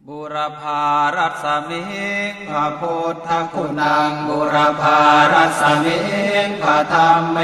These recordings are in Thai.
บุรพารัสมิงพระพุทธคุณังบุรพารัสมิงพระธรรมเม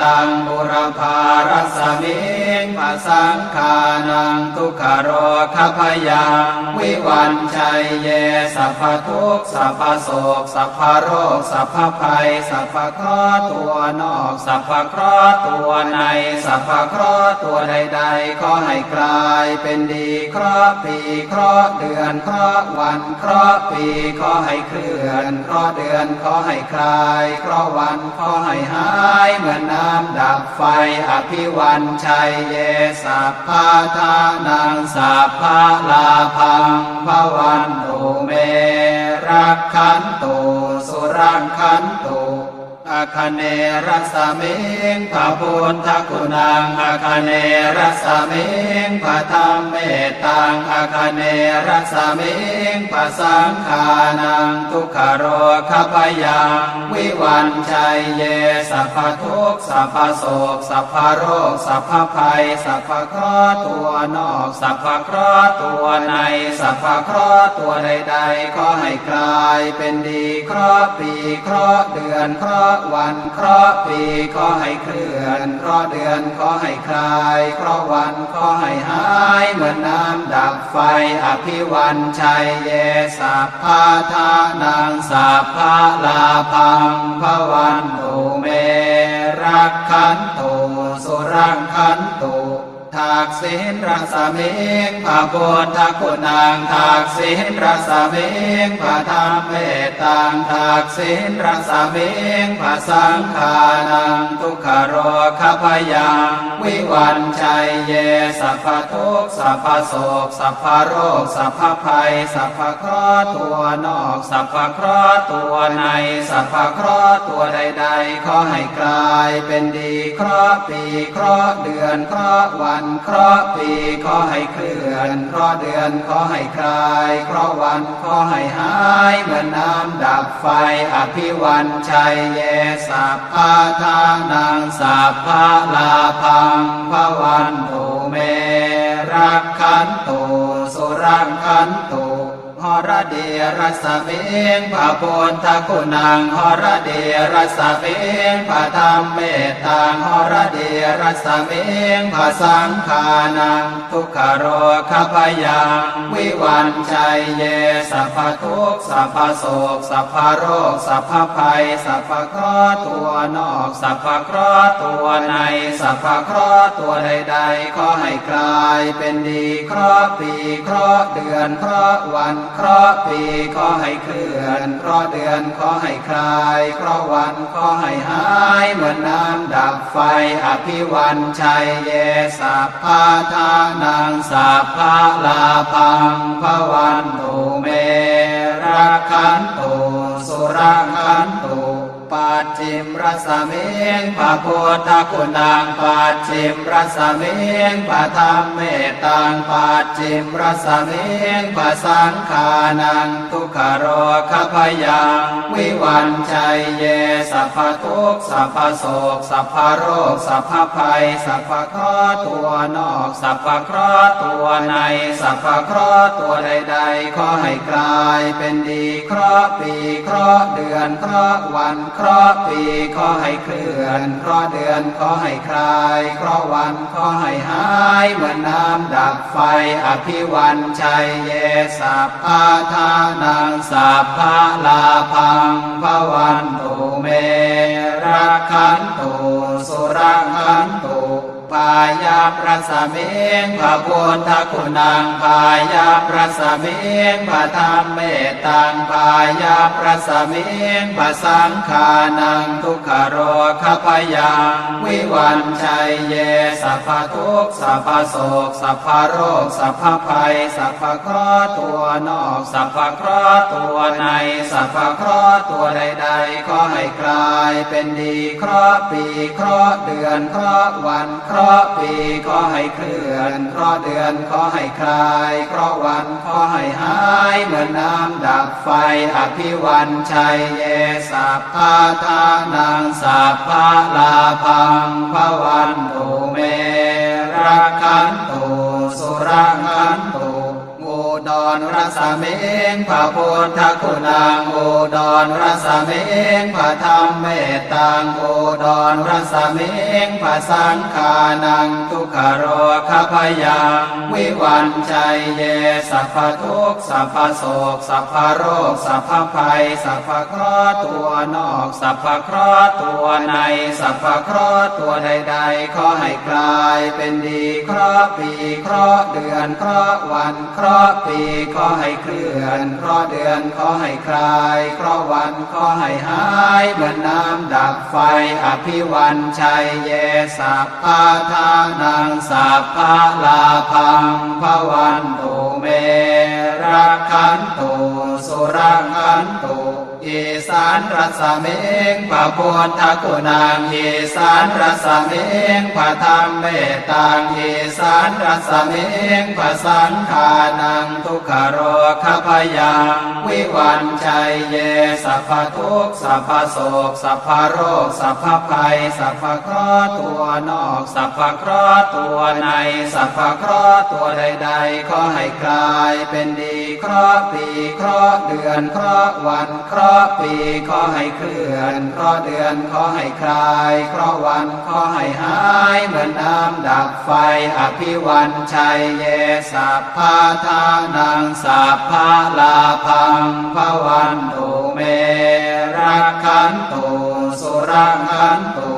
ตังบุรพารัสมิงพระสังฆานังทุกขโรคพยังวิวันชัยเยสัพพทุกข์สัพพโศกสัพพโรคสัพพภัยสัพพเคราะห์ตัวนอกสัพพเคราะห์ตัวในสัพพเคราะห์ตัวใดๆขอให้กลายเป็นดีเคราะห์ปีเคราะห์เดือนเคราะห์วันเคราะห์ปีขอให้เคลื่อนเคราะห์เดือนขอให้คลายเคราะห์วันขอให้หายเหมือนน้ำดับไฟอภิวันชัยเยสัพพะทานังสัพพะลาภังภวันตุเมรักขันตุสุรังขันตุอาคเนรัสมิงพระพุทธคุณังอาคเนรัสมิงพระธรรมเมตังอาคเนรัสมิงพระสังฆานังทุกขโรคพยังวิวันชัยเยสัพพทุกข์สัพพโศกสัพพโรคสัพพภัยสัพพเคราะห์ตัวนอกสัพพเคราะห์ตัวในสัพพเคราะห์ตัวใดๆขอให้กลายเป็นดีเคราะห์ปีเคราะห์เดือนเคราะห์วันเคราะห์ปีขอให้เคลื่อนเคราะห์เดือนขอให้คลายเคราะห์วันขอให้หายเหมือนน้ำดับไฟอภิวันชัยเยสัพพะทานังสัพพะลาภังภวันตุเมรักขันตุสุรังขันตุทักษิณรัสมิงพระพุทธคุณังทักษิณรัสมิงพระธรรมเมตังทักษิณรัสมิงพระสังฆานังทุกขโรคพยังวิวันชัยเยสัพพทุกข์สัพพโศกสัพพโรคสัพพภัยสัพพเคราะห์ตัวนอกสัพพเคราะห์ตัวในสัพพเคราะห์ตัวใดๆขอให้กลายเป็นดีเคราะห์ปีเคราะห์เดือนเคราะห์วันเคราะห์ปีขอให้เคลื่อนเคราะห์เดือนขอให้คลายเคราะห์วันขอให้หายเหมือนน้ำดับไฟอภิวันชัยเยสัพพะทานังสัพพะลาภังภวันตุเมรักขันตุสุรังขันตุหรเดรัสมิงพระพุทธคุณังหรเดรัสมิงพระธรรมเมตังหรเดรัสมิงพระสังฆานังทุกขโรคพยังวิวันชัยเยสัพพทุกข์สัพพโศกสัพพโรคสัพพภัยสัพพเคราะห์ตัวนอกสัพพเคราะห์ตัวในสัพพเคราะห์ตัวใดๆขอให้กลายเป็นดีเคราะห์ปีเคราะห์เดือนเคราะห์วันเคราะห์ปีขอให้เคลื่อนเคราะห์เดือนขอให้คลายเคราะห์วันขอให้หายเหมือนน้ำดับไฟอภิวันชัยเยสัพพะทานังสัพพะลาภังภวันตุเมรักขันตุสุรังขันตุปัจฉิมรัสมิงพระพุทธคุณังปัจฉิมรัสมิงพระธรรมเมตังปัจฉิมรัสมิงพระสังฆานังทุกขโรคพยังวิวันชัยเยสัพพทุกข์สัพพโศกสัพพโรคสัพพภัยสัพพเคราะห์ตัวนอกสัพพเคราะห์ตัวในสัพพเคราะห์ตัวใดๆขอให้กลายเป็นดีเคราะห์ปีเคราะห์เดือนเคราะห์วันเคราะห์ปีขอให้เคลื่อนเคราะห์เดือนขอให้คลายเคราะห์วันขอให้หายเหมือนน้ำดับไฟอภิวันชัยเยสัพพะทานังสัพพะลาภังภวันตุเมรักขันตุสุรังขันตุพายาประสมิงพระพุทธคุณังพายาประสมิงพระธรรมเมตังพายาประสมิงพระสังฆานังทุกขโรคพยังวิวันชัยเยสัพพทุกข์สัพพโศกสัพพโรคสัพพภัยสัพพเคราะห์ตัวนอกสัพพเคราะห์ตัวในสัพพเคราะห์ตัวใดๆขอให้กลายเป็นดีเคราะห์ปีเคราะห์เดือนเคราะห์วันเคราะห์ปีขอให้เคลื่อนเคราะห์เดือนขอให้คลายเคราะห์วันขอให้หายเหมือนน้ำดับไฟอภิวันชัยเยสัพพะทานังสัพพะลาภังภวันตุเมรักขันตุสุรังขันตุ อุ ดรรสมิงพระพุทธคุณังอุดรรสมิงพระธรรมเมตตังอุดรรสมิงพระสังฆานังทุกขโรคพยังวิวันชัยเยสัพพทุกข์สัพพโศกสัพพโรคสัพพภัยสัพพเคราะห์ตัวนอกสัพพเคราะห์ตัวในสัพพเคราะห์ตัวใดๆขอให้กลายเป็นดีเคราะห์ปีเคราะห์เดือนเคราะห์วันเคราะห์ปีขอให้เคลื่อนเคราะห์เดือนขอให้คลายเคราะห์วันขอให้หายเหมือนน้ำดับไฟอภิวันชัยเยสัพพะทานังสัพพะลาภังภวันตุเมรักขันตุสุรักขันตุอีสานรัศมิงพระพุทธคุณังอีสานรัศมิงพระธรรมเมตตังอีสานรัศมิงพระสังฆานังทุกขโรคพยังวิวันชัยเยสัพพทุกข์สัพพโศกสัพพโรคสัพพภัยสัพพเคราะห์ตัวนอกสัพพเคราะห์ตัวในสัพพเคราะห์ตัวใดๆขอให้กลายเป็นดีเคราะห์ปีเคราะห์เดือนเคราะห์วันเคราะห์ปีขอให้เคลื่อนเคราะห์เดือนขอให้คลายเคราะห์วันขอให้หายเหมือนน้ำดับไฟอภิวันชัยเยสัพพะทานังสัพพะลาภังภวันตุเมรักขันตุสุรักขันตุ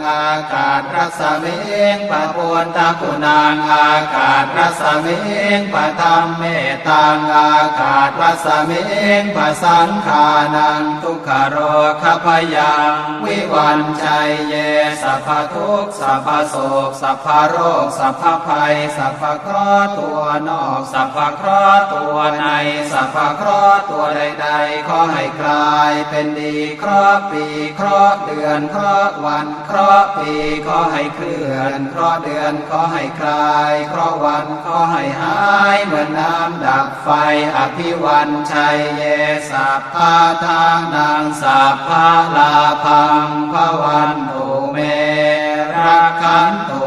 อากาศรัศมิงพระพุทธคุณังอากาศรัศมิงพระธรรมเมตตังอากาศรัศมิงพระสังฆานังทุกขโรคพยังวิวันชัยเยสัพพทุกข์สัพพโศกสัพพโรคสัพพภัยสัพพเคราะห์ตัวนอกสัพพเคราะห์ตัวในสัพพเคราะห์ตัวใดๆขอให้กลายเป็นดีเคราะห์ปีเคราะห์เดือนเคราะห์วันเคราะห์ปีขอให้เคลื่อนเคราะห์เดือนขอให้คลายเคราะห์วันขอให้หายเหมือนน้ำดับไฟอภิวันชัยเยสัพพะทานังสัพพะลาภังภวันตุเมรักขันตุ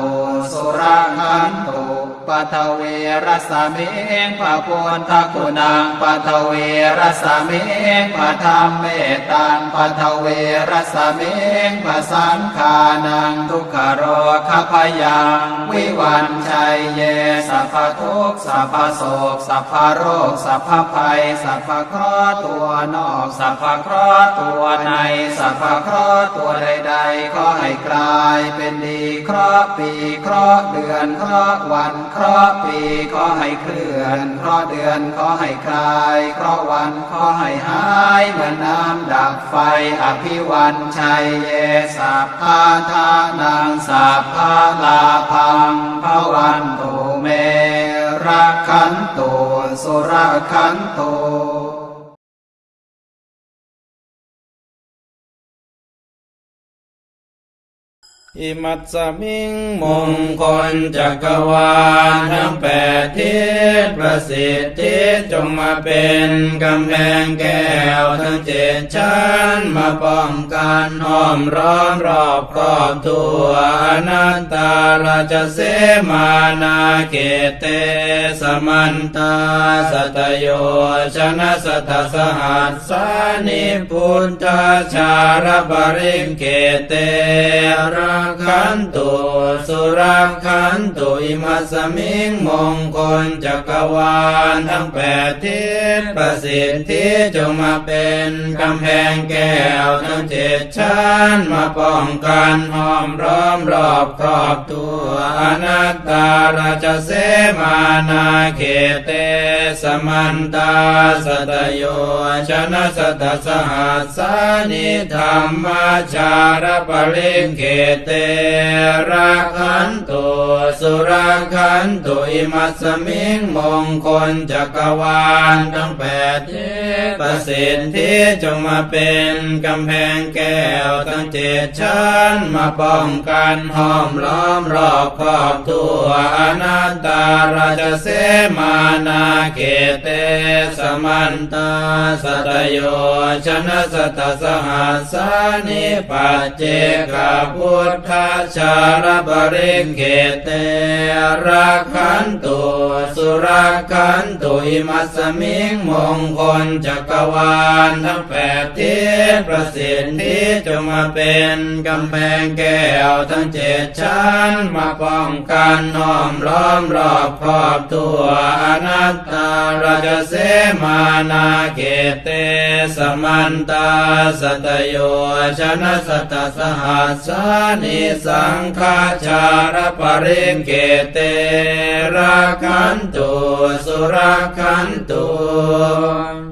สุรักขันตุปัทเวรัสมิงพระพุทธคุณังปัทเวรัสมิงพระธรรมเมตตังปัทเวรัสมิงพระสังฆานังทุกขโรคพยังวิวันชัยเยสัพพทุกข์สัพพโศกสัพพโรคสัพพภัยสัพพเคราะห์ตัวนอกสัพพเคราะห์ตัวในสัพพเคราะห์ตัวใดๆขอให้กลายเป็นดีเคราะห์ปีเคราะห์เดือนเคราะห์วันเคราะห์ปีขอให้เคลื่อนเคราะห์เดือนขอให้คลายเคราะห์วันขอให้หายเหมือนน้ำดับไฟอภิวันชัยเยสัพพะทานังสัพพะลาภังภวันตุเมรักขันตุสุรักขันตุอิมัตสมิงมงคลจักรวาลทั้งแปดทิศประสิทธิจงมาเป็นกำแพงแก้วทั้งเจ็ดชั้นมาป้องกันห้อมร้อมรอบครอบทั่วอนันตาราชเสมานาเขตเตสมันตาสัตโยชนะสัทธสหัสสานิพุทธาชารบริงเขตเตรักขันตุสุรักขันตุอิมัสสมิงมงคลจักรวาลทั้งแปดทิศประสิทธิจงมาเป็นกำแพงแก้วทั้งเจ็ดชั้นมาป้องกันห้อมร้อมรอบครอบตัวอนัตตาราชเสมานาเขตเตสมันตาสัตโยชนะสัทธสหัสสานิธรรมชารปริงเขตเตรักขันตุสุรักขันตุอิมัสสมิงมงคลจักรวาลทั้งแปดทิศประสิทธิจงมาเป็นกำแพงแก้วทั้งเจ็ดชั้นมาป้องกันห้อมล้อมรอบครอบทั่วอนันตาราชเสมานาเขตเตสมันตาสัตโยชนะสัทธสหัสสานิปัจเจกพุท ทธาชารปริเกเตรักขันตุสุรักขันตุอิมัสสมิงมงคลจักรวาลทั้งแปดทิศประสิทธิจงมาเป็นกำแพงแก้วทั้งเจ็ดชั้นมาป้องกันน้อมล้อมรอบครอบตัวอนัตตาราชเสมานาเกเตสมันตาสัตโยชนะสัตตสหัสสานิสังฆาชารปริเกเตรักขันตุสุรักขันตุ